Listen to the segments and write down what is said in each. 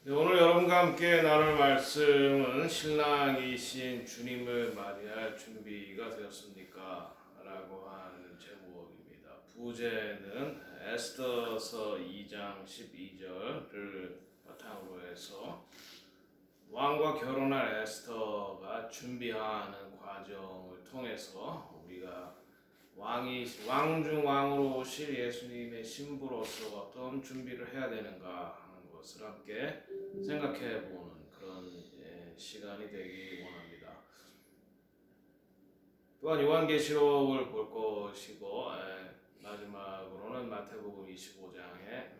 네, 오늘 여러분과 함께 나눌 말씀은 신랑이신 주님을 맞이할 준비가 되었습니까? 라고 하는 제목입니다. 부제는 에스더서 2장 12절을 바탕으로 해서 왕과 결혼할 에스더가 준비하는 과정을 통해서 우리가 왕중 왕으로 오실 예수님의 신부로서 어떤 준비를 해야 되는가 하는 것을 함께 생각해 보는 그런 시간이 되기 원합니다. 또한 요한계시록을 볼 것이고 마지막으로는 마태복음 25장의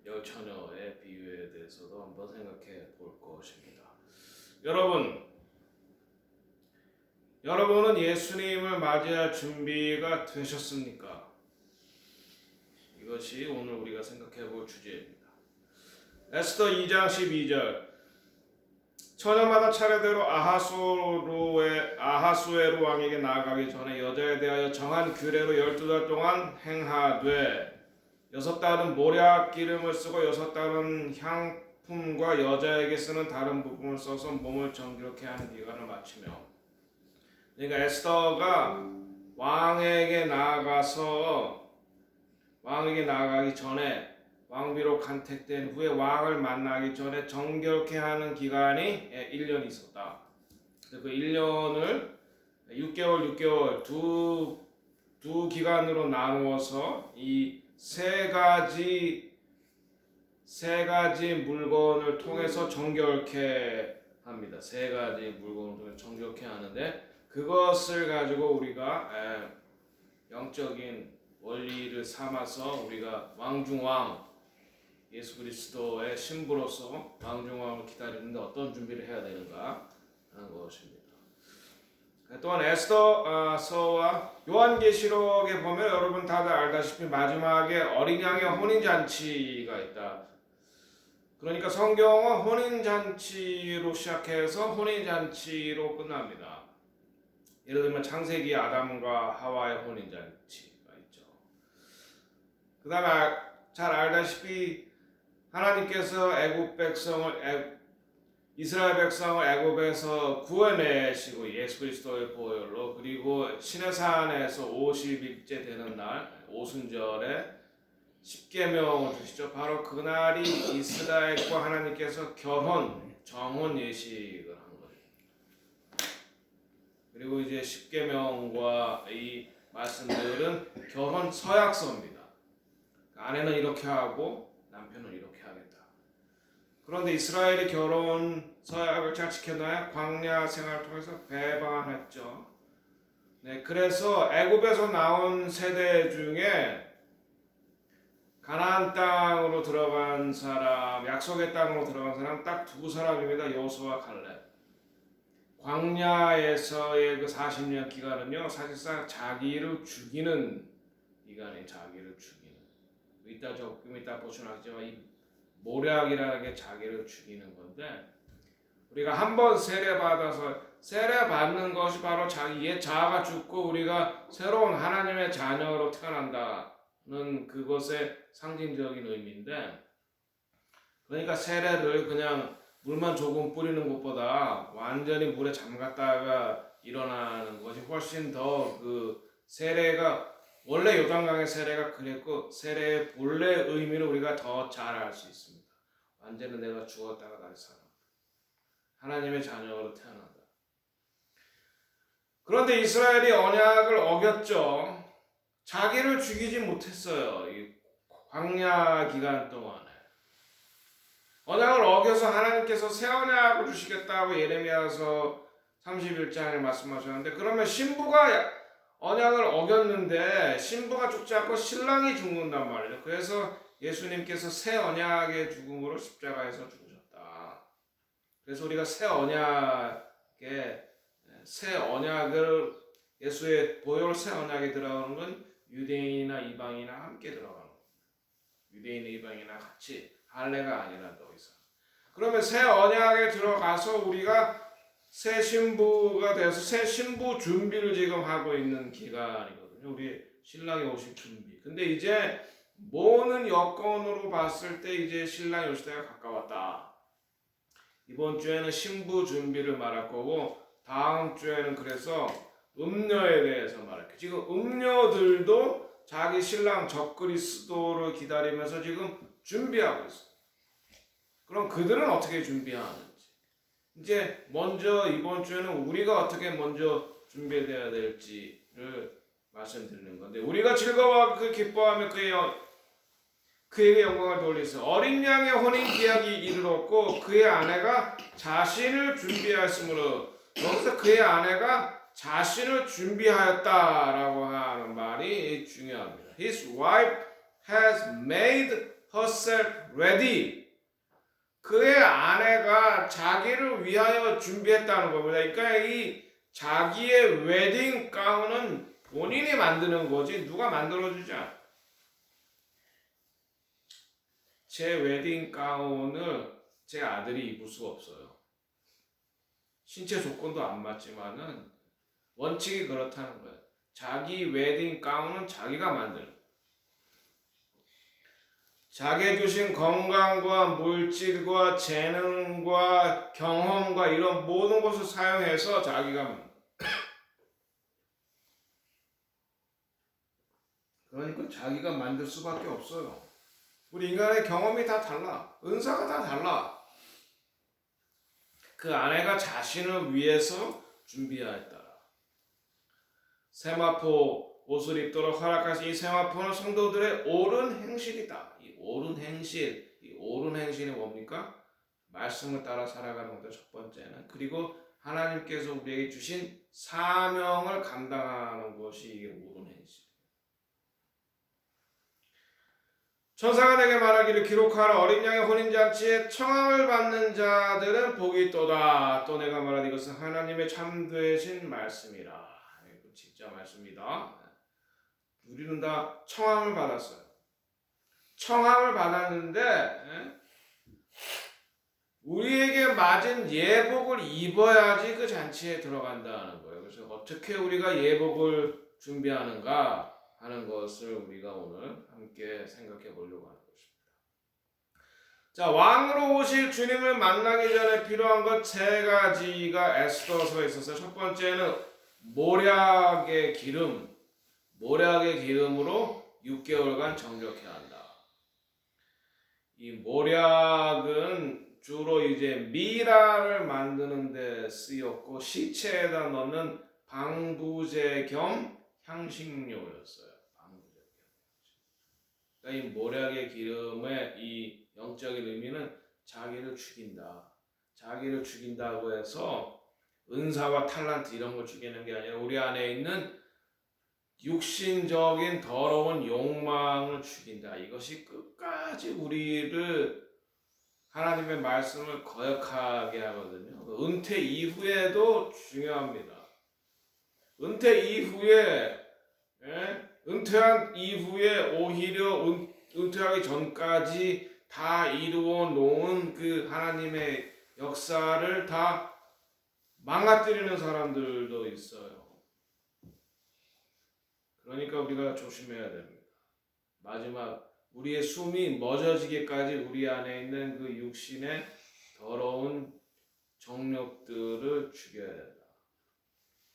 열 처녀의 비유에 대해서도 한번 생각해 볼 것입니다. 여러분은 예수님을 맞이할 준비가 되셨습니까? 이것이 오늘 우리가 생각해 볼 주제입니다. 에스더 2장 12절 처녀마다 차례대로 아하수에로 왕에게 나아가기 전에 여자에 대하여 정한 규례로 12달 동안 행하되 6달은 모략 기름을 쓰고 6달은 향품과 여자에게 쓰는 다른 부품을 써서 몸을 정결케 하는 기간을 마치며, 그러니까 에스더가 왕에게 나아가기 전에 왕비로 간택된 후에 왕을 만나기 전에 정결케 하는 기간이 1년이 있었다. 그 1년을 6개월 두 기간으로 나누어서 이 세 가지 물건을 통해서 정결케 합니다. 세 가지 물건을 통해서 정결케 하는데, 그것을 가지고 우리가 영적인 원리를 삼아서 우리가 왕중왕 예수 그리스도의 신부로서 왕중왕을 기다리는데 어떤 준비를 해야 되는가 하는 것입니다. 또한 에스더서와 요한계시록에 보면 여러분 다들 알다시피 마지막에 어린 양의 혼인잔치가 있다. 그러니까 성경은 혼인잔치로 시작해서 혼인잔치로 끝납니다. 예를 들면 창세기 아담과 하와의 혼인잔치가 있죠. 그 다음에 잘 알다시피 하나님께서 이스라엘 백성을 애굽에서 구해내시고 예수 그리스도의 보혈로, 그리고 시내산에서 50일째 되는 날 오순절에 십계명을 주시죠. 바로 그날이 이스라엘과 하나님께서 정혼 예식을 한 거예요. 그리고 이제 십계명과 이 말씀들은 결혼 서약서입니다. 아내는 이렇게 하고 남편은 이렇게 하겠다. 그런데 이스라엘이 결혼 서약을 잘 지켜놔야 광야 생활을 통해서 배반했죠. 네, 그래서 애굽에서 나온 세대 중에 가나안 땅으로 들어간 사람, 약속의 땅으로 들어간 사람 딱 두 사람입니다. 여호수아와 칼렙. 광야에서의 그 40년 기간은요, 사실상 자기를 죽이는 기간이 자기를 죽이는. 이따 보시면 알겠지만 이 모략이라는 게 자기를 죽이는 건데, 우리가 한번 세례받는 것이 바로 자기의 자아가 죽고 우리가 새로운 하나님의 자녀로 태어난다는 그것의 상징적인 의미인데, 그러니까 세례를 그냥 물만 조금 뿌리는 것보다 완전히 물에 잠갔다가 일어나는 것이 훨씬 더 그 세례가, 원래 요단강의 세례가 그랬고 세례의 본래 의미를 우리가 더 잘 알 수 있습니다. 완전히 내가 죽었다가 다시 살아, 하나님의 자녀로 태어난다. 그런데 이스라엘이 언약을 어겼죠. 자기를 죽이지 못했어요. 이 광야 기간 동안에 언약을 어겨서 하나님께서 새 언약을 주시겠다고 예레미야서 31장에 말씀하셨는데, 그러면 신부가 언약을 어겼는데 신부가 죽지 않고 신랑이 죽는단 말이에요. 그래서 예수님께서 새 언약의 죽음으로 십자가에서 죽으셨다. 그래서 우리가 새 언약을 예수의 보혈 새 언약에 들어가는 건 유대인이나 이방인이나 함께 들어가는 거예요. 유대인이나 이방인이나 같이, 할례가 아니라 더 이상. 그러면 새 언약에 들어가서 우리가 새 신부가 되어서 새 신부 준비를 지금 하고 있는 기간이거든요. 우리 신랑이 오실 준비. 근데 이제 모든 여건으로 봤을 때 이제 신랑 올 때가 가까웠다. 이번 주에는 신부 준비를 말할 거고 다음 주에는 그래서 음녀에 대해서 말할게요. 지금 음녀들도 자기 신랑 적그리스도를 기다리면서 지금 준비하고 있어요. 그럼 그들은 어떻게 준비하는지. 이제 먼저 이번 주에는 우리가 어떻게 먼저 준비해야 될지를 말씀드리는 건데, 우리가 즐거워하고 기뻐하며 그에게 영광을 돌리세요. 어린 양의 혼인 기약이 이르렀고 그의 아내가 자신을 준비하였으므로, 여기서 그의 아내가 자신을 준비하였다라고 하는 말이 중요합니다. His wife has made herself ready. 그의 아내가 자기를 위하여 준비했다는 겁니다. 그러니까 이 자기의 웨딩 가운은 본인이 만드는 거지 누가 만들어주지 않아. 제 웨딩 가운을 제 아들이 입을 수가 없어요. 신체 조건도 안 맞지만은 원칙이 그렇다는 거예요. 자기 웨딩 가운은 자기가 만드는 거예요. 자기 주신 건강과 물질과 재능과 경험과 이런 모든 것을 사용해서 자기가 그러니까 자기가 만들 수밖에 없어요. 우리 인간의 경험이 다 달라. 은사가 다 달라. 그 아내가 자신을 위해서 준비하였다. 세마포 옷을 입도록 허락하신 이 세마포는 성도들의 옳은 행실이다. 이 옳은 행실이 뭡니까? 말씀을 따라 살아가는 것도 첫 번째는. 그리고 하나님께서 우리에게 주신 사명을 감당하는 것이 이게 옳은 행실. 천사가 내게 말하기를 기록하라. 어린 양의 혼인잔치에 청함을 받는 자들은 복이 있도다. 또 내가 말하되 이것은 하나님의 참되신 말씀이라. 이거 진짜 말씀이다. 우리는 다 청함을 받았어요. 청함을 받았는데 우리에게 맞은 예복을 입어야지 그 잔치에 들어간다는 거예요. 그래서 어떻게 우리가 예복을 준비하는가 하는 것을 우리가 오늘 함께 생각해 보려고 하는 것입니다. 자, 왕으로 오실 주님을 만나기 전에 필요한 것 세 가지가 에스더서에 있어서, 첫 번째는 모략의 기름으로 6개월간 정력해야 한다. 이 모략은 주로 이제 미라를 만드는 데 쓰였고 시체에다 넣는 방부제 겸 향신료였어요. 그러니까 이 모략의 기름의 이 영적인 의미는 자기를 죽인다고 해서 은사와 탤런트 이런 걸 죽이는 게 아니라 우리 안에 있는 육신적인 더러운 욕망을 죽인다. 이것이 끝까지 우리를 하나님의 말씀을 거역하게 하거든요. 은퇴 이후에도 중요합니다. 은퇴한 이후에 오히려 은퇴하기 전까지 다 이루어 놓은 그 하나님의 역사를 다 망가뜨리는 사람들도 있어요. 그러니까 우리가 조심해야 됩니다. 마지막 우리의 숨이 멎어지기까지 우리 안에 있는 그 육신의 더러운 정욕들을 죽여야 된다.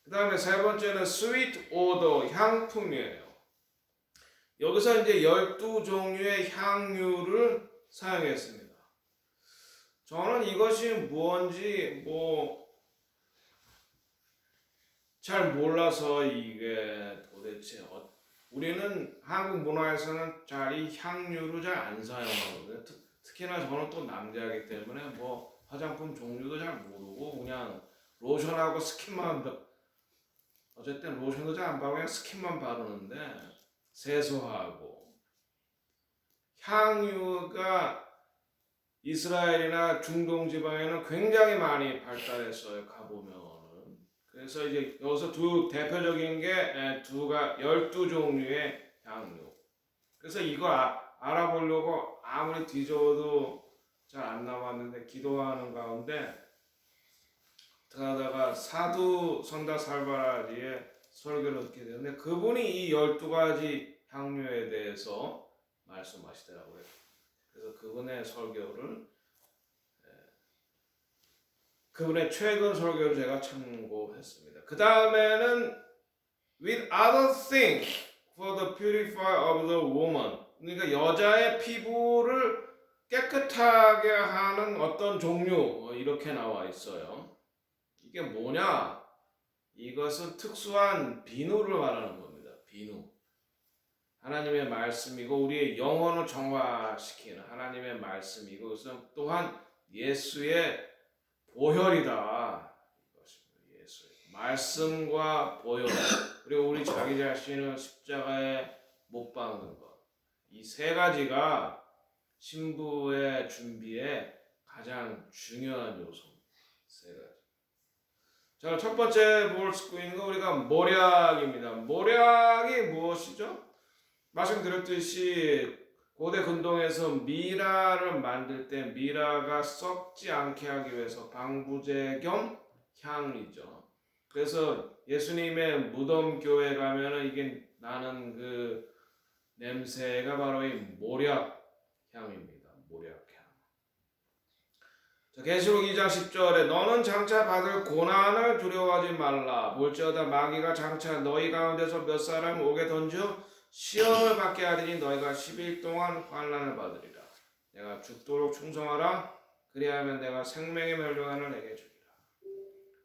그 다음에 세 번째는 sweet odor, 향품이에요. 여기서 이제 12종류의 향유를 사용했습니다. 저는 이것이 무언지 잘 몰라서 이게 도대체 우리는 한국 문화에서는 잘 이 향유를 잘 안 사용하거든요. 특히나 저는 또 남자이기 때문에 화장품 종류도 잘 모르고 그냥 로션하고 스킨만, 어쨌든 로션도 잘 안 바르고 그냥 스킨만 바르는데 세수하고. 향유가 이스라엘이나 중동 지방에는 굉장히 많이 발달했어요. 가보면은. 그래서 이제 여기서 대표적인 게 12종류의 향유. 그래서 이거 알아보려고 아무리 뒤져도 잘 안 나왔는데 기도하는 가운데 하다가 사두 선다 살바라지의 설교를 듣게 되는데 그분이 이 12가지 향유에 대해서 말씀하시더라고요. 그래서 그분의 설교를 그분의 최근 설교를 제가 참고했습니다. 그 다음에는 with other things for the purify of the woman. 그러니까 여자의 피부를 깨끗하게 하는 어떤 종류 이렇게 나와 있어요. 이게 뭐냐? 이것은 특수한 비누를 말하는 겁니다. 비누. 하나님의 말씀이고 우리의 영혼을 정화시키는 하나님의 말씀이고 그것은 또한 예수의 보혈이다. 이것입니다. 예수의 말씀과 보혈 그리고 우리 자기 자신을 십자가에 못 박는 것. 이 세 가지가 신부의 준비에 가장 중요한 요소입니다. 세 가지. 자, 첫 번째 볼 수 있는 거 우리가 모략입니다. 모략이 무엇이죠? 말씀드렸듯이 고대 근동에서 미라를 만들 때 미라가 썩지 않게 하기 위해서 방부제 겸 향이죠. 그래서 예수님의 무덤 교회 가면은 이게 나는 그 냄새가 바로 이 모략 향입니다. 모략 향. 자, 계시록 2장 10절에 너는 장차 받을 고난을 두려워하지 말라. 볼지어다 마귀가 장차 너희 가운데서 몇 사람 오게 던져 시험을 받게 하리니 너희가 10일 동안 환난을 받으리라. 내가 죽도록 충성하라. 그리하면 내가 생명의 멸류관을 내게 주리라.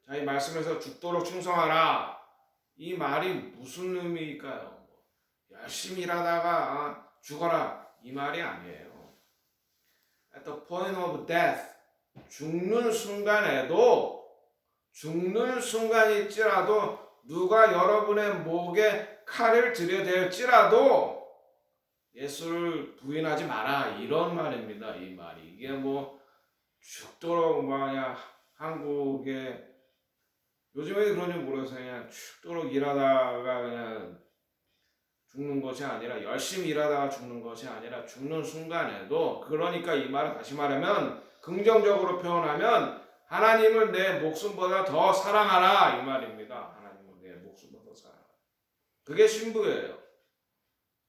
자, 이 말씀에서 죽도록 충성하라. 이 말이 무슨 의미일까요? 열심히 일하다가 죽어라. 이 말이 아니에요. At the point of death. 죽는 순간일지라도 누가 여러분의 목에 칼을 들여댈지라도 예수를 부인하지 마라 이런 말입니다. 이 말이 이게 뭐 죽도록 뭐냐 한국에 요즘에 그런지 모르겠어요. 그냥 죽도록 일하다가 그냥 죽는 것이 아니라 열심히 일하다가 죽는 것이 아니라 죽는 순간에도 그러니까 이 말은 다시 말하면 긍정적으로 표현하면 하나님을 내 목숨보다 더 사랑하라 이 말입니다. 하나님을 내 목숨보다 더 사랑하라. 그게 신부예요.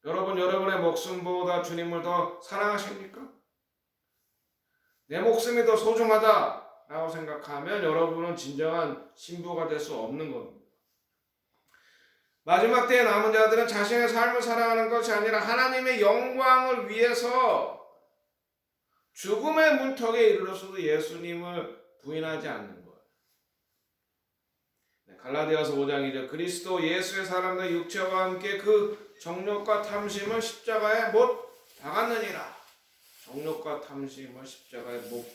여러분의 목숨보다 주님을 더 사랑하십니까? 내 목숨이 더 소중하다라고 생각하면 여러분은 진정한 신부가 될 수 없는 겁니다. 마지막 때에 남은 자들은 자신의 삶을 살아가는 것이 아니라 하나님의 영광을 위해서 죽음의 문턱에 이르러서도 예수님을 부인하지 않는 거예요. 갈라디아서 5장 2절 그리스도 예수의 사람들 육체와 함께 그 정욕과 탐심을 십자가에 못 박았느니라. 정욕과 탐심을 십자가에 못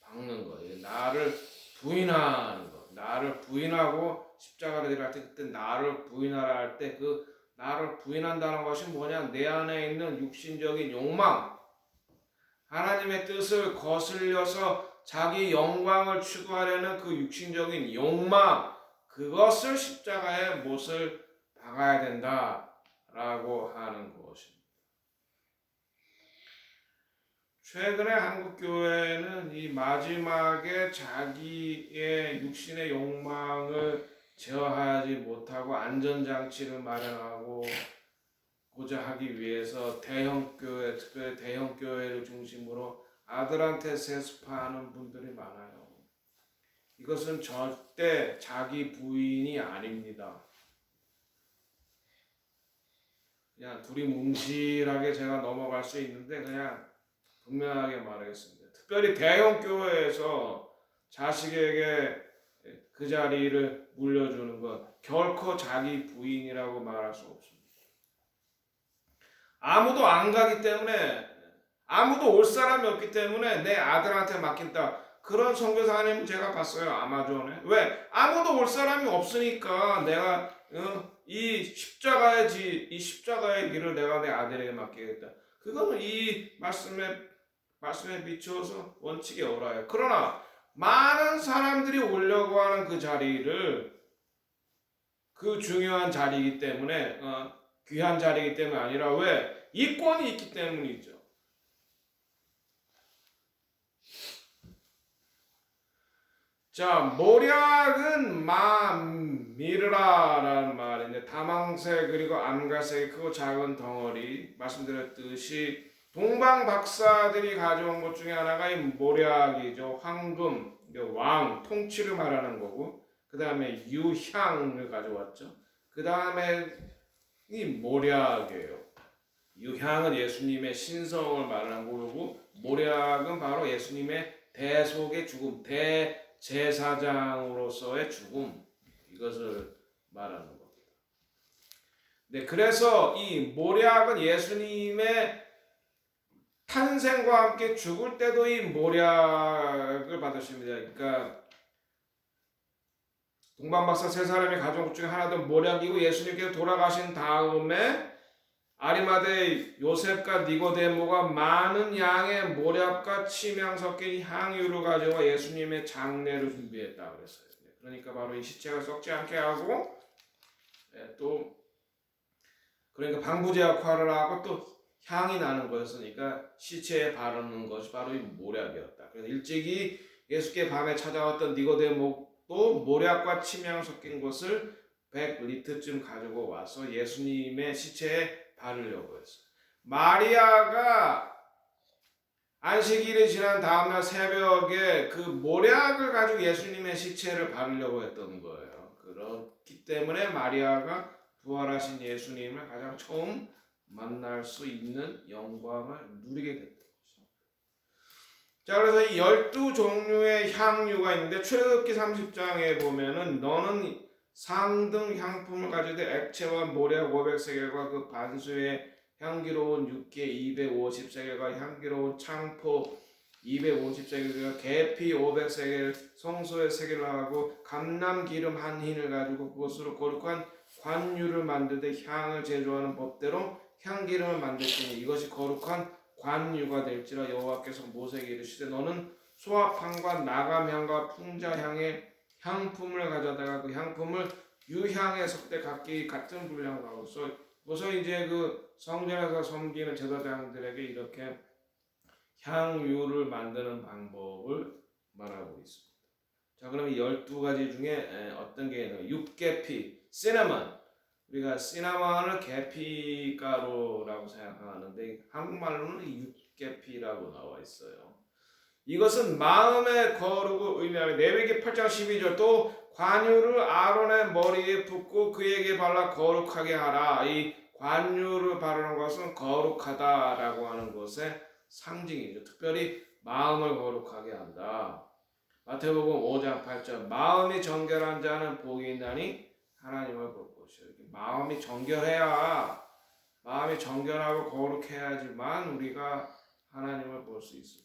박는 거예요. 나를 부인하는 거. 나를 부인하고 십자가를 지를 때 그때 나를 부인하라 할 때 그 나를 부인한다는 것이 뭐냐? 내 안에 있는 육신적인 욕망, 하나님의 뜻을 거슬려서 자기 영광을 추구하려는 그 육신적인 욕망, 그것을 십자가에 못을 박아야 된다라고 하는 것입니다. 최근에 한국 교회는 이 마지막에 자기의 육신의 욕망을 제어하지 못하고 안전장치를 마련하고자 하기 위해서 대형 교회, 특별히 대형 교회를 중심으로 아들한테 세습하는 분들이 많아요. 이것은 절대 자기 부인이 아닙니다. 그냥 둘이 뭉실하게 제가 넘어갈 수 있는데 그냥 분명하게 말하겠습니다. 특별히 대형 교회에서 자식에게 그 자리를 물려주는 것 결코 자기 부인이라고 말할 수 없습니다. 아무도 안 가기 때문에 아무도 올 사람이 없기 때문에 내 아들한테 맡긴다. 그런 선교사님 제가 봤어요. 아마존에. 왜? 아무도 올 사람이 없으니까 내가 이 십자가의 길을 내가 내 아들에게 맡기겠다. 그거는 이 말씀에 비추어서 원칙에 어울려요. 그러나 많은 사람들이 오려고 하는 그 자리를 그 중요한 자리이기 때문에 귀한 자리이기 때문에 아니라 왜? 이권이 있기 때문이죠. 자, 모략은 미르라라는 말인데 다망색 그리고 암갈색의 크고 작은 덩어리 말씀드렸듯이 동방 박사들이 가져온 것 중에 하나가 이 모략이죠. 황금, 왕, 통치를 말하는 거고, 그 다음에 유향을 가져왔죠. 그 다음에 이 모략이에요. 유향은 예수님의 신성을 말하는 거고, 모략은 바로 예수님의 대속의 죽음, 대제사장으로서의 죽음, 이것을 말하는 겁니다. 네, 그래서 이 모략은 예수님의 탄생과 함께 죽을 때도 이 모략을 받으십니다. 그러니까 동방박사 세 사람이 가져온 것 중에 하나도 모략이고, 예수님께서 돌아가신 다음에 아리마대 요셉과 니고데모가 많은 양의 모략과 침향 섞인 향유를 가져와 예수님의 장례를 준비했다 그랬어요. 그러니까 바로 이 시체가 썩지 않게 하고, 또 그러니까 방부제 역할을 하고 또 향이 나는 거였으니까 시체에 바르는 것이 바로 이 모략이었다. 그래서 일찍이 예수께 밤에 찾아왔던 니고데모도 모략과 침향 섞인 것을 100리터쯤 가지고 와서 예수님의 시체에 바르려고 했어요. 마리아가 안식일이 지난 다음날 새벽에 그 모략을 가지고 예수님의 시체를 바르려고 했던 거예요. 그렇기 때문에 마리아가 부활하신 예수님을 가장 처음 만날 수 있는 영광을 누리게 됐던 것입니다. 자, 그래서 이 12종류의 향유가 있는데 출애굽기 30장에 보면은 너는 상등 향품을 가지되 액체와 모략 500세겔과 그 반수의 향기로운 육개 250세겔과 향기로운 창포 250세겔과 계피 500세겔 성소에 세겔을 하고 감람기름 한 흰을 가지고 그것으로 거룩한 관유를 만들되 향을 제조하는 법대로 향기름을 만들지니 이것이 거룩한 관유가 될지라. 여호와께서 모세에게 이르시되 너는 소합향과 나감향과 풍자향의 향품을 가져다가 그 향품을 유향에 섞되 각기 같은 분량으로 하고서 그래서 이제 그 성전에서 섬기는 제사장들에게 이렇게 향유를 만드는 방법을 말하고 있습니다. 자, 그러면 12가지 중에 어떤 게 있나요? 육계피, 시나몬. 우리가 시나몬을 계피가루라고 생각하는데 한국말로는 육계피라고 나와 있어요. 이것은 마음의 거룩을 의미하며 레위기 8장 12절 또 관유를 아론의 머리에 붓고 그에게 발라 거룩하게 하라. 이 관유를 바르는 것은 거룩하다라고 하는 것의 상징이죠. 특별히 마음을 거룩하게 한다. 마태복음 5장 8절 마음이 정결한 자는 복이 있나니 하나님을 볼 것이요. 마음이 정결하고 거룩해야지만 우리가 하나님을 볼 수 있습니다.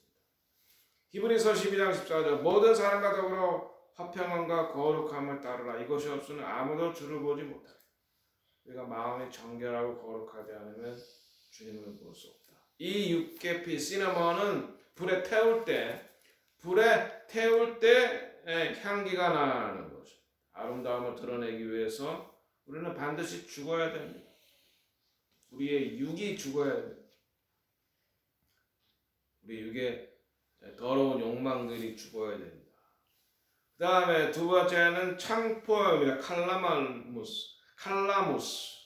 히브리서 12장 14절 모든 사람과 더불어 화평함과 거룩함을 따르라. 이것이 없으면 아무도 주를 보지 못하리. 우리가 마음이 정결하고 거룩하지 않으면 주님을 볼 수 없다. 이 육계피 시나몬은 불에 태울 때 향기가 나는 것입니다. 아름다움을 드러내기 위해서 우리는 반드시 죽어야 됩니다. 우리의 육이 죽어야 됩니다. 우리 육의 더러운 욕망들이 죽어야 됩니다. 그 다음에 두 번째는 창포입니다. 칼라무스.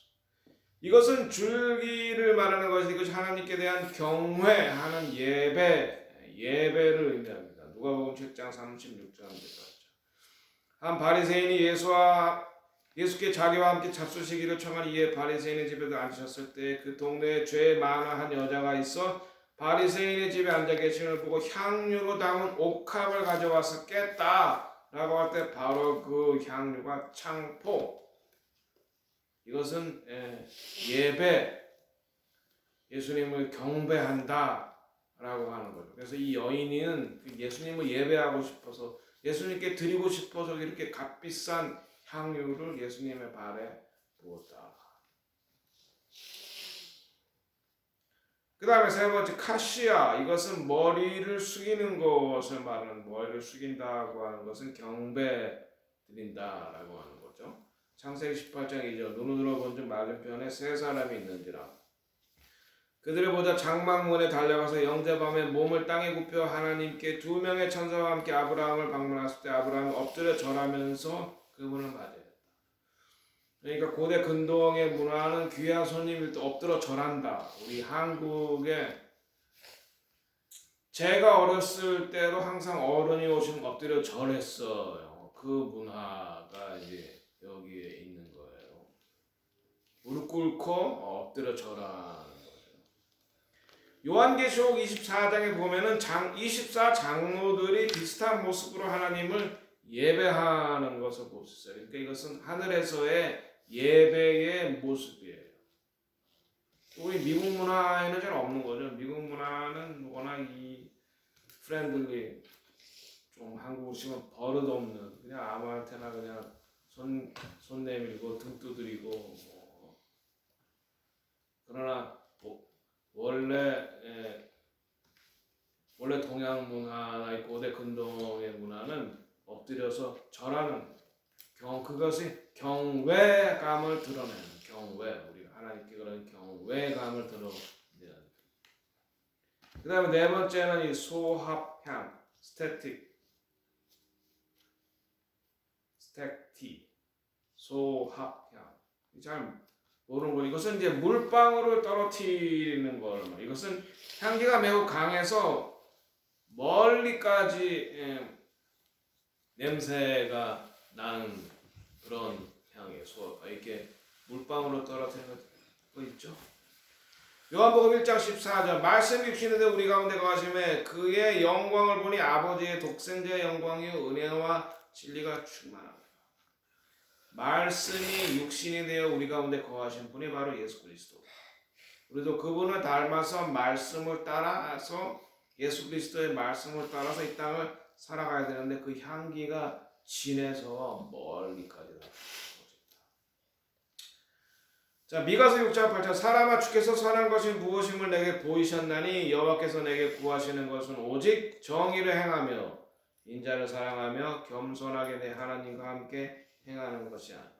이것은 줄기를 말하는 것이 이것이 하나님께 대한 경외하는 예배를 의미합니다. 누가복음 7장 36절입니다. 한 바리새인이 예수께 자기와 함께 잡수시기를 청한 이에 바리새인의 집에도 앉으셨을 때 그 동네에 죄 많은 한 여자가 있어 바리새인의 집에 앉아 계심을 보고 향유로 담은 옥합을 가져와서 깼다라고 할 때 바로 그 향유가 창포. 이것은 예배, 예수님을 경배한다라고 하는 거죠. 그래서 이 여인은 예수님을 예배하고 싶어서 예수님께 드리고 싶어서 이렇게 값비싼 향유를 예수님의 발에 부었다. 그 다음에 세 번째 카시아. 이것은 머리를 숙이는 것을 말하는 머리를 숙인다고 하는 것은 경배 드린다라고 하는 거죠. 창세기 18장 2절 눈으로 본 즉 맞은편에 세 사람이 있는지라 그들을 보자 장막문에 달려가서 영접하며 몸을 땅에 굽혀 하나님께 두 명의 천사와 함께 아브라함을 방문했을 때 아브라함이 엎드려 절하면서 그분을 맞이했다. 그러니까 고대 근동의 문화는 귀한 손님일 때 엎드려 절한다. 우리 한국의 제가 어렸을 때도 항상 어른이 오시면 엎드려 절했어요. 그 문화가 이제 여기에 있는 거예요. 무릎 꿇고 엎드려 절하는 거죠. 요한계시록 24장에 보면은 24장로들이 비슷한 모습으로 하나님을 예배하는 것을 볼 수 있어요. 그러니까 이것은 하늘에서의 예배의 모습이에요. 우리 미국 문화에는 잘 없는 거죠. 미국 문화는 워낙 이 프렌들리, 좀 한국으로 치면 버릇없는, 그냥 아무한테나 그냥 손 내밀고 등 두드리고 그러나 원래 동양 문화나 고대 근동의 문화는 엎드려서 절하는 그것이 경외감을 드러내는 우리가 하나님께 그런 경외감을 드러내는. 그 다음에 네 번째는 이 소합향, 스택티, 소합향. 잘 모르는 거. 이것은 이제 물방울을 떨어뜨리는 거예요. 이것은 향기가 매우 강해서 멀리까지 냄새가 나는 그런 향이에요. 이렇게 물방울을 떨어뜨리는 거 있죠. 요한복음 1장 14절 말씀이 육신인데 우리 가운데 거하심에 그의 영광을 보니 아버지의 독생자의 영광이요 은혜와 진리가 충만하다. 말씀이 육신이 되어 우리 가운데 거하신 분이 바로 예수 그리스도. 우리도 그분을 닮아서 말씀을 따라서 예수 그리스도의 말씀을 따라서 이 땅을 살아가야 되는데 그 향기가 진해서 멀리까지 나옵니다. 자, 미가서 6장 8절 사람아 주께서 선한 것이 무엇임을 내게 보이셨나니 여호와께서 내게 구하시는 것은 오직 정의를 행하며 인자를 사랑하며 겸손하게 내 하나님과 함께 행하는 것이 아니라.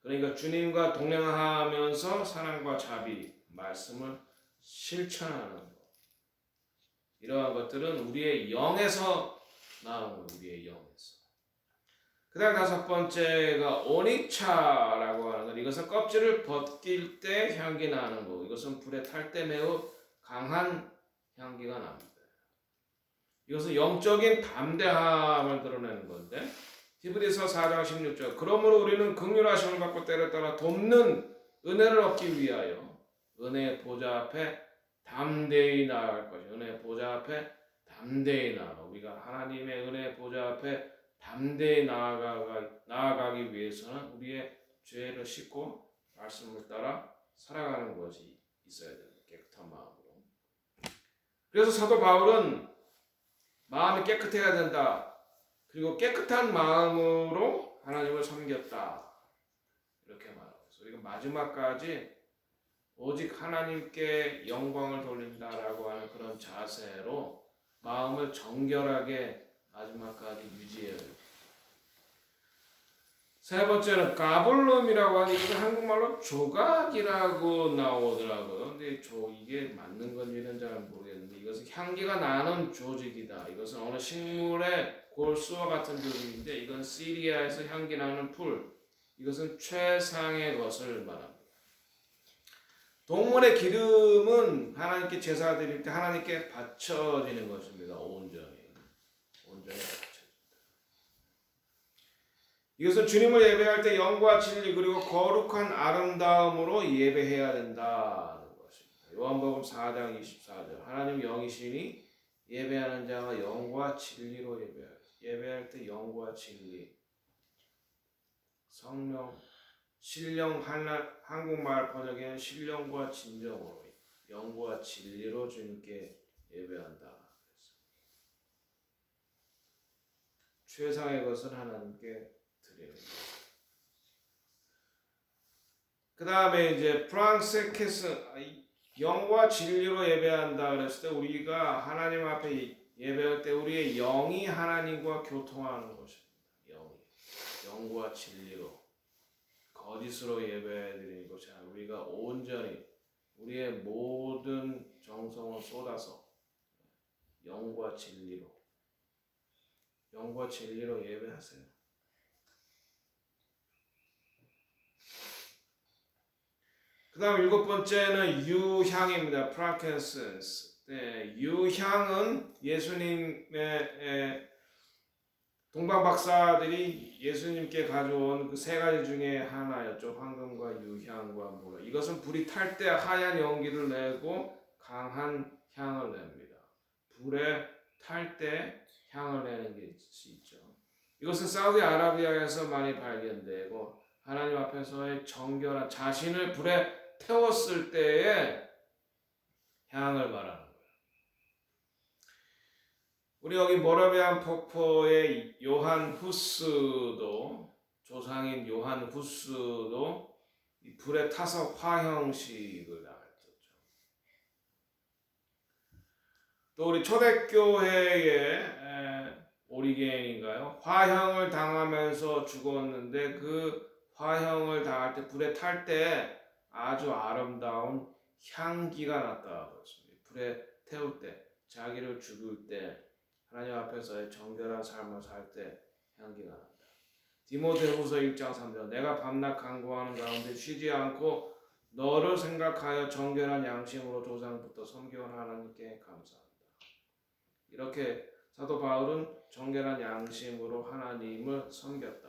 그러니까 주님과 동행하면서 사랑과 자비, 말씀을 실천하는 것. 이러한 것들은 우리의 영에서 나오는 거예요. 우리의 영에서. 그 다음 다섯 번째가 오니차라고 하는 것. 이것은 껍질을 벗길 때 향기 나는 거. 이것은 불에 탈 때 매우 강한 향기가 납니다. 이것은 영적인 담대함을 드러내는 건데 히브리서 4장 16절 그러므로 우리는 긍휼하심을 받고 때를 따라 돕는 은혜를 얻기 위하여 은혜의 보좌 앞에 담대히 나아갈 것이요. 은혜의 보좌 앞에 담대히 나아가. 우리가 하나님의 은혜의 보좌 앞에 담대히 나아가기 위해서는 우리의 죄를 씻고 말씀을 따라 살아가는 것이 있어야 됩니다. 깨끗한 마음으로. 그래서 사도 바울은 마음이 깨끗해야 된다. 그리고 깨끗한 마음으로 하나님을 섬겼다. 이렇게 말하고 있어요. 우리가 마지막까지 오직 하나님께 영광을 돌린다라고 하는 그런 자세로 마음을 정결하게 마지막까지 유지해야 돼요. 세 번째는 가불lum이라고 하는 이게 한국말로 조각이라고 나오더라고요. 근데 이게 맞는 건지는 잘 모르겠는데 이것은 향기가 나는 조직이다. 이것은 어느 식물의 골수와 같은 조직인데 이건 시리아에서 향기 나는 풀. 이것은 최상의 것을 말합니다. 동물의 기름은 하나님께 제사 드릴 때 하나님께 바쳐지는 것입니다. 온전히 바쳐집니다. 이것은 주님을 예배할 때 영과 진리 그리고 거룩한 아름다움으로 예배해야 된다는 것입니다. 요한복음 4장 24절 하나님 영이시니 예배하는 자가 영과 진리로 예배할 때 영과 진리 성령 신령 한국말 번역에는 신령과 진정으로 영과 진리로 주님께 예배한다. 최상의 것은 하나님께 드리는 것. 그 다음에 이제 프랑세케스 영과 진리로 예배한다 그랬을 때 우리가 하나님 앞에 예배할 때 우리의 영이 하나님과 교통하는 것입니다. 영과 진리로 거짓으로 예배드리는 것이 아니라 우리가 온전히 우리의 모든 정성을 쏟아서 영과 진리로 예배하세요. 그 다음 일곱 번째는 유향입니다. 프랑켄센스. 때 유향은 예수님의 동방 박사들이 예수님께 가져온 그 세 가지 중에 하나였죠. 황금과 유향과 무라. 이것은 불이 탈 때 하얀 연기를 내고 강한 향을 냅니다. 불에 탈 때 향을 내는 게 있죠. 이것은 사우디아라비아에서 많이 발견되고 하나님 앞에서의 정결한 자신을 불에 태웠을 때의 향을 말하는 거예요. 우리 여기 모라비안 폭포의 요한 후스도 조상인 요한 후스도 이 불에 타서 화형식을 당했었죠. 또 우리 초대교회의 오리겐인가요? 화형을 당하면서 죽었는데 그 화형을 당할 때 불에 탈 때 아주 아름다운 향기가 났다고 했습니다. 불에 태울 때, 자기를 죽일 때, 하나님 앞에서의 정결한 삶을 살 때 향기가 난다. 디모데후서 1장 3절 내가 밤낮 간구하는 가운데 쉬지 않고 너를 생각하여 정결한 양심으로 조상부터 섬겨온 하나님께 감사한다. 이렇게 사도 바울은 정결한 양심으로 하나님을 섬겼다.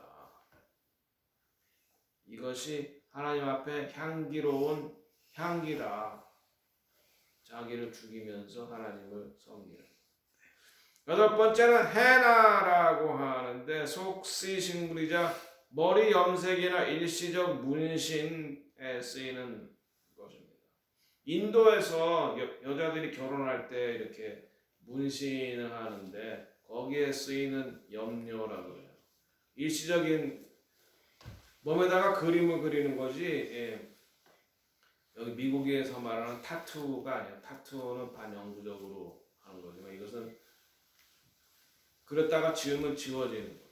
이것이 하나님 앞에 향기로운 향기다. 자기를 죽이면서 하나님을 섬기는. 여덟 번째는 헤나라고 하는데 속시식물이자 머리 염색이나 일시적 문신에 쓰이는 것입니다. 인도에서 여자들이 결혼할 때 이렇게 문신을 하는데 거기에 쓰이는 염료라고 해요. 일시적인 몸에다가 그림을 그리는 거지. 예. 여기 미국에서 말하는 타투가 아니야. 타투는 반영구적으로 하는 거지만 이것은 그랬다가 지우면 지워지는 거예요.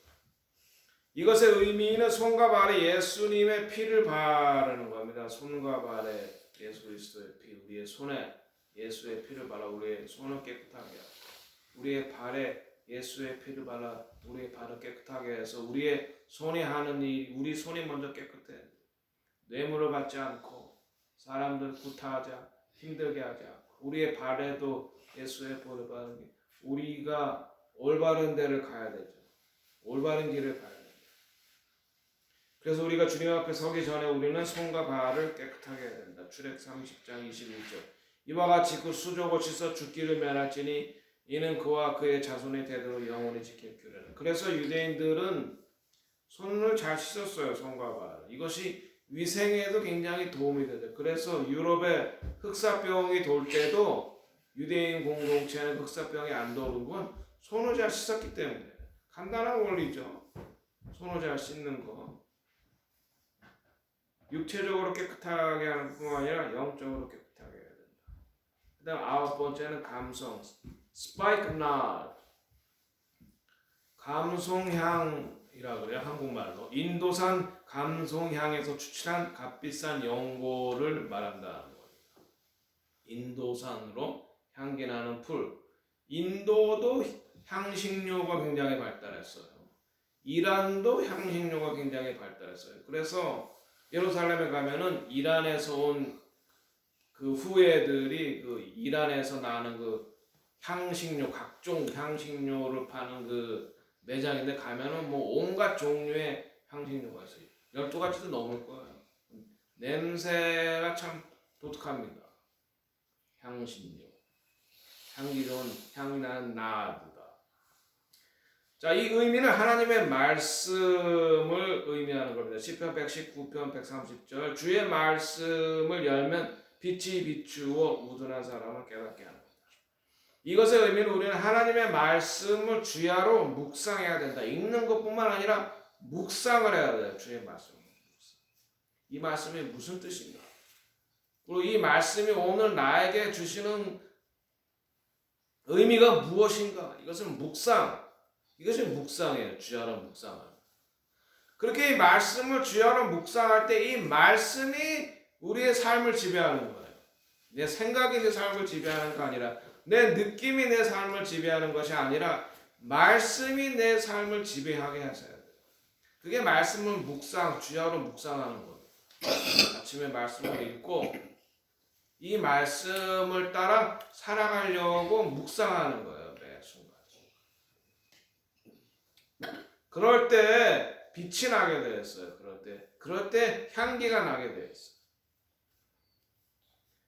이것의 의미는 손과 발에 예수님의 피를 바르는 겁니다. 손과 발에 예수 그리스도의 피, 우리의 손에 예수의 피를 발라 우리의 손을 깨끗하게 하고 우리의 발에 예수의 피를 발라 우리의 발을 깨끗하게 해서 우리의 손이 하는 일, 우리 손이 먼저 깨끗해. 뇌물을 받지 않고 사람들 구타하지 않고 힘들게 하지 않고 우리의 발에도 예수의 피를 바르는 게 우리가 올바른 데를 가야 되죠. 올바른 길을 가야 돼요. 그래서 우리가 주님 앞에 서기 전에 우리는 손과 발을 깨끗하게 해야 된다. 출애굽 30장 21절 이와 같이 그 수족을 씻어 죽기를 면할지니 이는 그와 그의 자손이 되도록 영원히 지킬 규례라. 그래서 유대인들은 손을 잘 씻었어요. 손과 발. 이것이 위생에도 굉장히 도움이 되죠. 그래서 유럽에 흑사병이 돌 때도 유대인 공동체는 흑사병이 안 도는 건 손을 잘 씻었기 때문에. 간단한 원리죠. 손을 잘 씻는 거. 육체적으로 깨끗하게 하는 뿐만 아니라 영적으로 깨끗하게 해야 된다. 그 다음 아홉 번째는 감성. 스파이크낫. 감송향이라 그래요. 한국말로. 인도산 감송향에서 추출한 값비싼 연고를 말한다는 겁니다. 인도산으로 향기나는 풀. 인도도 향신료가 굉장히 발달했어요. 이란도 향신료가 굉장히 발달했어요. 그래서 예루살렘에 가면은 이란에서 온 그 후예들이 그 이란에서 나는 그 향신료, 각종 향신료를 파는 그 매장인데 가면은 뭐 온갖 종류의 향신료가 있어요. 12가지도 넘을 거예요. 냄새가 참 독특합니다. 향신료. 향기 좋은 향이 나는 나드다. 자, 이 의미는 하나님의 말씀을 의미하는 겁니다. 시편 119편 130절 주의 말씀을 열면 빛이 비추어 우둔한 사람을 깨닫게 하는 겁니다. 이것의 의미는 우리는 하나님의 말씀을 주야로 묵상해야 된다. 읽는 것뿐만 아니라 묵상을 해야 돼요. 주의 말씀을. 이 말씀이 무슨 뜻인가? 그리고 이 말씀이 오늘 나에게 주시는 의미가 무엇인가? 이것은 묵상. 이것이 묵상이에요. 주야로 묵상하는. 그렇게 이 말씀을 주야로 묵상할 때 이 말씀이 우리의 삶을 지배하는 거예요. 내 생각이 내 삶을 지배하는 거 아니라 내 느낌이 내 삶을 지배하는 것이 아니라 말씀이 내 삶을 지배하게 하셔야 돼요. 그게 말씀을 주야로 묵상하는 거예요. 아침에 말씀을 읽고 이 말씀을 따라 살아가려고 묵상하는 거예요. 매 순간. 그럴 때 빛이 나게 되었어요. 그럴 때 향기가 나게 되었어요.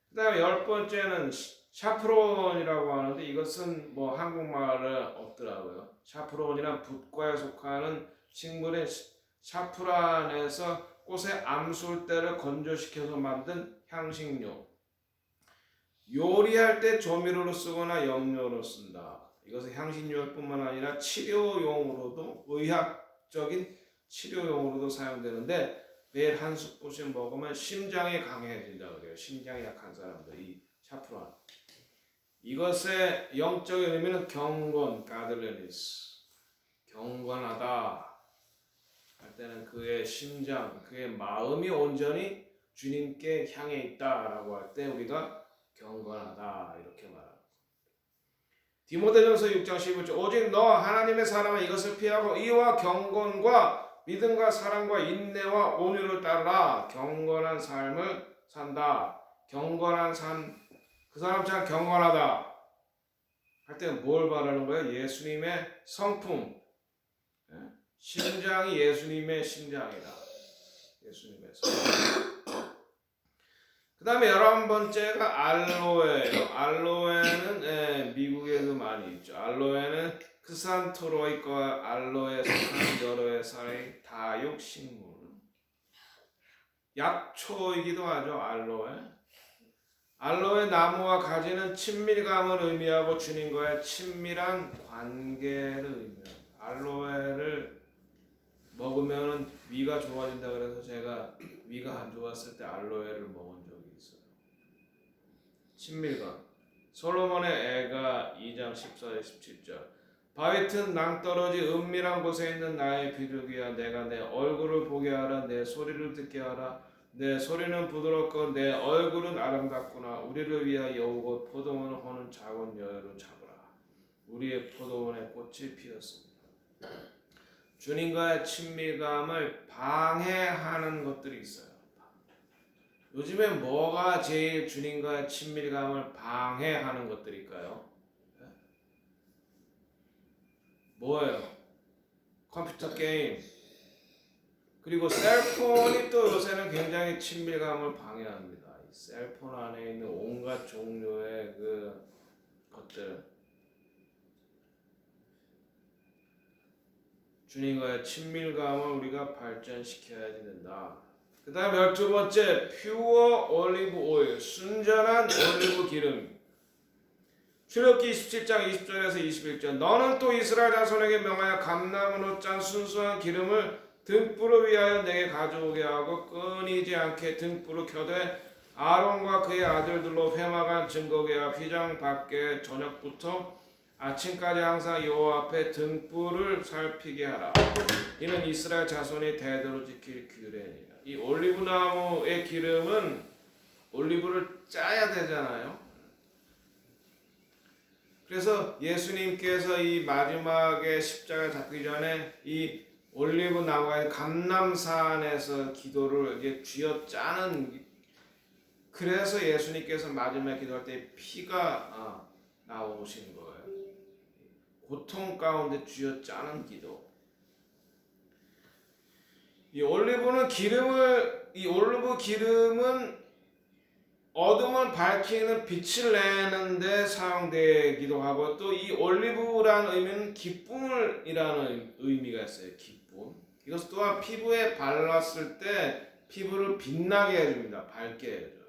그 다음에 10번째는 샤프론이라고 하는데 이것은 뭐 한국말은 없더라고요. 샤프론이란 붓과에 속하는 식물인 샤프란에서 꽃의 암술대를 건조시켜서 만든 향신료. 요리할 때 조미료로 쓰거나 염료로 쓴다. 이것은 향신료일 뿐만 아니라 치료용으로도 의학적인 치료용으로도 사용되는데 매일 한 스푼씩 먹으면 심장이 강해진다 그래요. 심장이 약한 사람들 이 샤프란. 이것의 영적인 의미는 경건, 가들레니스. 경건하다 할 때는 그의 심장, 그의 마음이 온전히 주님께 향해 있다라고 할 때 우리가 경건하다 이렇게 말합니다. 디모데전서 6장 15절 오직 너 하나님의 사람은 이것을 피하고 이와 경건과 믿음과 사랑과 인내와 온유를 따라 경건한 삶을 산다. 경건한 삶, 그 사람 참 경건하다 할 때 뭘 말하는 거예요? 예수님의 성품, 심장이 예수님의 심장이다. 예수님의 성품. 그 다음에 11번째가 알로에예요. 알로에는 미국에도 많이 있죠. 알로에는 크산토로이과 알로에 속한 여러 회사의 다육식물. 약초이기도 하죠. 알로에 나무와 가지는 친밀감을 의미하고 주님과의 친밀한 관계를 의미합니다. 알로에를 먹으면 위가 좋아진다 그래서 제가 위가 안 좋았을 때 알로에를 먹은 적이 있어요. 친밀감. 솔로몬의 애가 2장 14절 17절 바위 튼 낭떠러지 은밀한 곳에 있는 나의 비둘기야 내가 내 얼굴을 보게 하라 내 소리를 듣게 하라 내 소리는 부드럽고 내 얼굴은 아름답구나 우리를 위하여 오고 포도원을 허는 작은 여유를 잡으라 우리의 포도원에 꽃이 피었습니다. 주님과의 친밀감을 방해하는 것들이 있어요. 요즘에 뭐가 제일 주님과의 친밀감을 방해하는 것들일까요? 뭐예요? 컴퓨터 게임. 그리고 셀폰이 또 요새는 굉장히 친밀감을 방해합니다. 이 셀폰 안에 있는 온갖 종류의 그 것들. 주님과의 친밀감을 우리가 발전시켜야 된다. 그 다음 12번째 퓨어 올리브 오일 순전한 올리브 기름. 출애굽기 27장 20절에서 21절 너는 또 이스라엘 자손에게 명하여 감나무로 짠 순수한 기름을 등불을 위하여 내게 가져오게 하고 끊이지 않게 등불을 켜되 아론과 그의 아들들로 회막안 증거궤 앞 휘장 밖에 저녁부터 아침까지 항상 여호와 앞에 등불을 살피게 하라. 이는 이스라엘 자손이 대대로 지킬 규례니라. 이 올리브나무의 기름은 올리브를 짜야 되잖아요. 그래서 예수님께서 이 마지막에 십자가 잡기 전에 이 올리브 나무가 감람산에서 기도를 이제 쥐어짜는 그래서 예수님께서 마지막에 기도할 때 피가 나오신 거예요. 고통 가운데 쥐어짜는 기도. 이 올리브 기름은 어둠을 밝히는 빛을 내는데 사용되기도 하고 또 이 올리브라는 의미는 기쁨이라는 의미가 있어요. 기쁨. 이것 또한 피부에 발랐을 때 피부를 빛나게 해줍니다. 밝게 해줘요.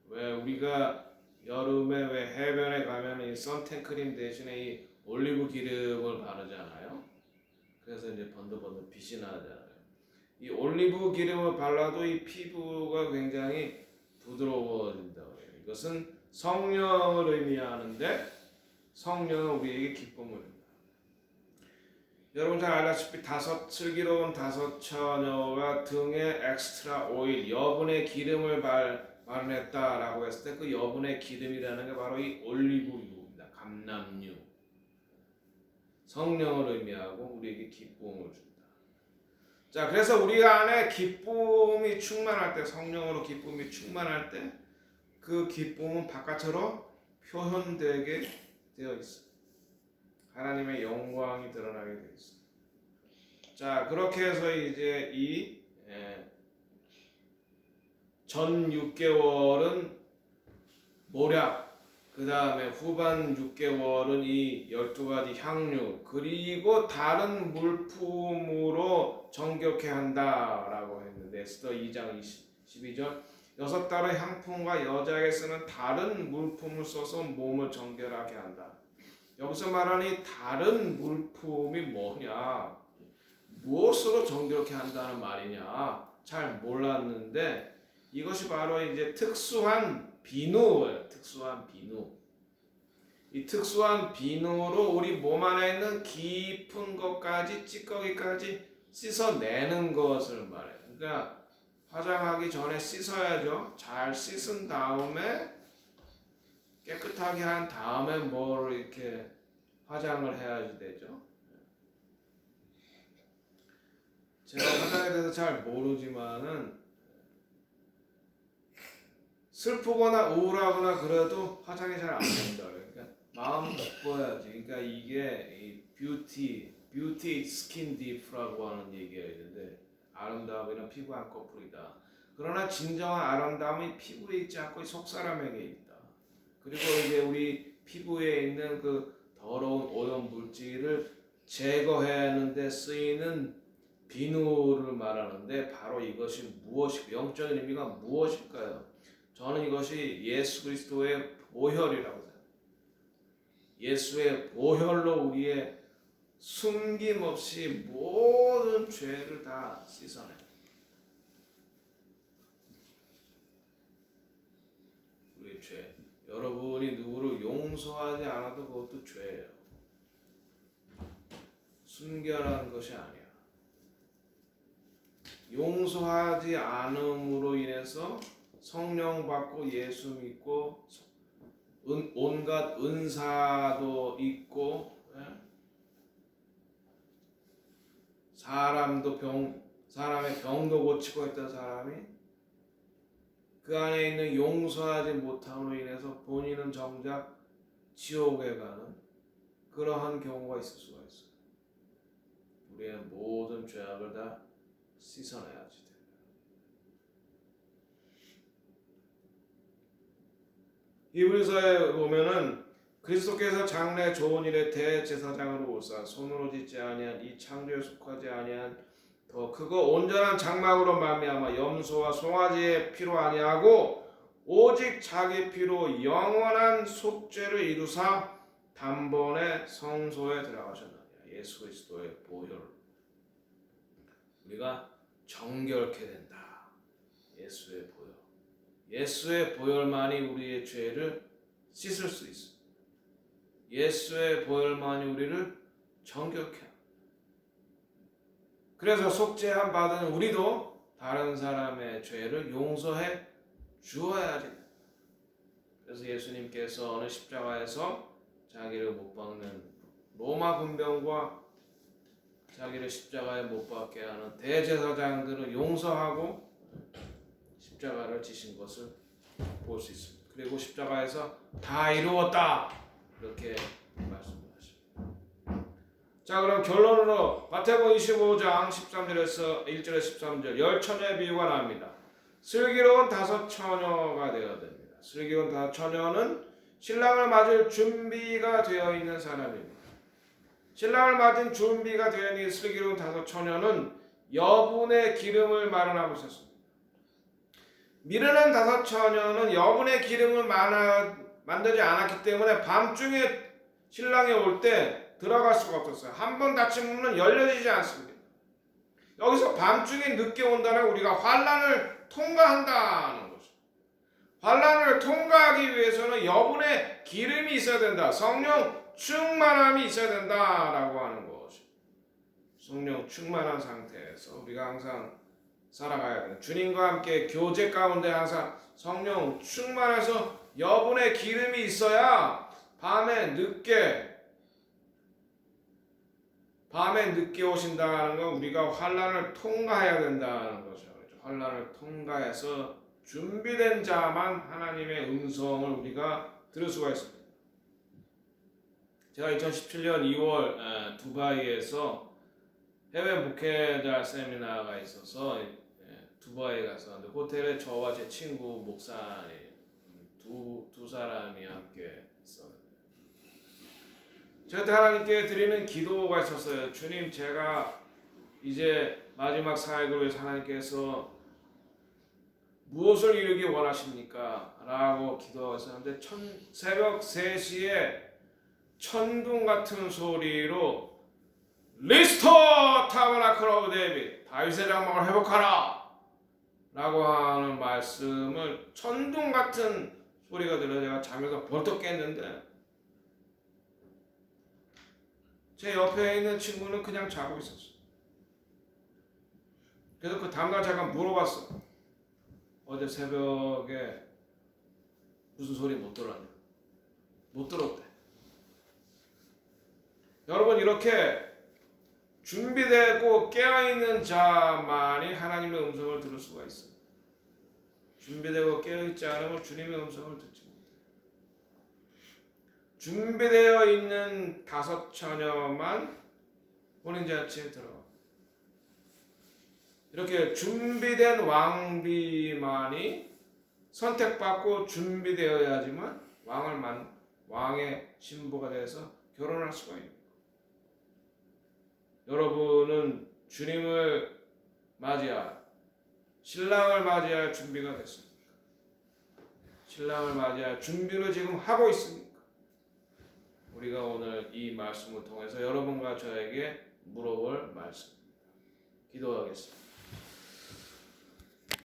왜 우리가 여름에 왜 해변에 가면 이 선탠 크림 대신에 이 올리브 기름을 바르잖아요. 그래서 이제 번들번들 빛이 나잖아요. 이 올리브 기름을 발라도 이 피부가 굉장히 부드러워진다. 이것은 성령을 의미하는데 성령은 우리에게 기쁨을 줍니다. 여러분 잘 알다시피 슬기로운 5 처녀가 등에 엑스트라 오일, 여분의 기름을 발랐다라고 했을 때 그 여분의 기름이라는 게 바로 이 올리브유입니다. 감람유. 성령을 의미하고 우리에게 기쁨을 줍니다. 자, 그래서 우리 안에 기쁨이 충만할 때, 성령으로 기쁨이 충만할 때, 그 기쁨은 바깥으로 표현되게 되어 있어요. 하나님의 영광이 드러나게 되어 있어요. 자, 그렇게 해서 이제 이 전 6개월은 모략, 그 다음에 후반 6개월은 이 12가지 향유, 그리고 다른 물품으로 정결케 한다라고 했는데 에스더 2장 12절 6달의 향품과 여자에게 쓰는 다른 물품을 써서 몸을 정결하게 한다. 여기서 말하는 이 다른 물품이 뭐냐, 무엇으로 정결케 한다는 말이냐 잘 몰랐는데 이것이 바로 이제 특수한 비누예요. 특수한 비누. 이 특수한 비누로 우리 몸 안에 있는 깊은 것까지 찌꺼기까지 씻어내는 것을 말해요. 그러니까 화장하기 전에 씻어야죠. 잘 씻은 다음에 깨끗하게 한 다음에 뭘 이렇게 화장을 해야지 되죠. 제가 화장에 대해서 잘 모르지만은 슬프거나 우울하거나 그래도 화장이 잘 안 된다. 그러니까 마음 기뻐야지. 그러니까 이게 뷰티 스킨 딥라고 하는 얘기가 있는데 아름다움이란 피부 한꺼풀이다. 그러나 진정한 아름다움이 피부에 있지 않고 속 사람에게 있다. 그리고 이제 우리 피부에 있는 그 더러운 오염 물질을 제거해야 하는데 쓰이는 비누를 말하는데 바로 이것이 영적인 의미가 무엇일까요? 저는 이것이 예수 그리스도의 보혈이라고 생각합니다. 예수의 보혈로 우리의 숨김없이 모든 죄를 다 씻어내. 우리의 죄. 여러분이 누구를 용서하지 않아도 그것도 죄예요. 순결한 것이 아니야. 용서하지 않음으로 인해서 성령 받고 예수 믿고 온갖 은사도 있고 사람의 병도 고치고 했던 사람이 그 안에 있는 용서하지 못함으로 인해서 본인은 정작 지옥에 가는 그러한 경우가 있을 수가 있어요. 우리의 모든 죄악을 다 씻어내야지 됩니다. 히브리서에 보면은 그리스도께서 장래 좋은 일의 대제사장으로 오사 손으로 짓지 아니한 이 창조에 속하지 아니한 더 크고 온전한 장막으로 말미암아 염소와 송아지의 피로 아니하고 오직 자기 피로 영원한 속죄를 이루사 단번에 성소에 들어가셨느니라. 예수 그리스도의 보혈 우리가 정결케 된다. 예수의 보혈. 예수의 보혈만이 우리의 죄를 씻을 수 있습니다. 예수의 보혈만이 우리를 정결케 합니다. 그래서 속죄함 받은 우리도 다른 사람의 죄를 용서해 주어야지. 그래서 예수님께서 어느 십자가에서 자기를 못 박는 로마 군병과 자기를 십자가에 못 박게 하는 대제사장들을 용서하고 십자가를 지신 것을 볼 수 있습니다. 그리고 십자가에서 다 이루었다 이렇게 말씀하십니다. 자, 그럼 결론으로 마태복음 25장 13절에서 1절에 13절 열 처녀의 비유가 나옵니다. 슬기로운 5 처녀가 되어야 됩니다. 슬기로운 5 처녀는 신랑을 맞을 준비가 되어 있는 사람입니다. 신랑을 맞은 준비가 되어 있는 슬기로운 5 처녀는 여분의 기름을 마련하고 있었습니다. 미련한 5 처녀는 여분의 기름을 만들지 않았기 때문에 밤중에 신랑이 올 때 들어갈 수가 없었어요. 한 번 닫힌 문은 열려지지 않습니다. 여기서 밤중에 늦게 온다는 우리가 환난을 통과한다는 것입니다. 환난을 통과하기 위해서는 여분의 기름이 있어야 된다. 성령 충만함이 있어야 된다라고 하는 것입니다. 성령 충만한 상태에서 우리가 항상 살아가야 됩니다. 주님과 함께 교제 가운데 항상 성령 충만해서 여분의 기름이 있어야 밤에 늦게 오신다는 건 우리가 환난을 통과해야 된다는 거죠. 환난을 통과해서 준비된 자만 하나님의 음성을 우리가 들을 수가 있습니다. 제가 2017년 2월 두바이에서 해외 목회자 세미나가 있어서 두바이에 가서 호텔에 저와 제 친구 목사님 두 사람이 함께 있었는데 제가 하나님께 드리는 기도가 있었어요. 주님, 제가 이제 마지막 사역을 위해서 하나님께서 무엇을 이루기 원하십니까? 라고 기도하고 있었는데 새벽 3시에 천둥 같은 소리로 리스토어 타버나클 오브 데이빗, 다윗의 장막을 회복하라 라고 하는 말씀을 천둥 같은 소리가 들려 제가 잠에서 벌떡 깼는데 제 옆에 있는 친구는 그냥 자고 있었어요. 그래서 그 다음날 잠깐 물어봤어. 어제 새벽에 무슨 소리 못 들었냐? 못 들었대. 여러분, 이렇게 준비되고 깨어있는 자만이 하나님의 음성을 들을 수가 있어요. 준비되고 깨어있지 않으면 주님의 음성을 듣지 못해요. 준비되어 있는 5 처녀만 혼인잔치에 들어가. 이렇게 준비된 왕비만이 선택받고 준비되어야지만 왕의 신부가 돼서 결혼할 수가 있는 거예요. 여러분은 주님을 맞이할, 신랑을 맞이할 준비가 됐습니까? 신랑을 맞이할 준비를 지금 하고 있습니까? 우리가 오늘 이 말씀을 통해서 여러분과 저에게 물어볼 말씀입니다. 기도하겠습니다.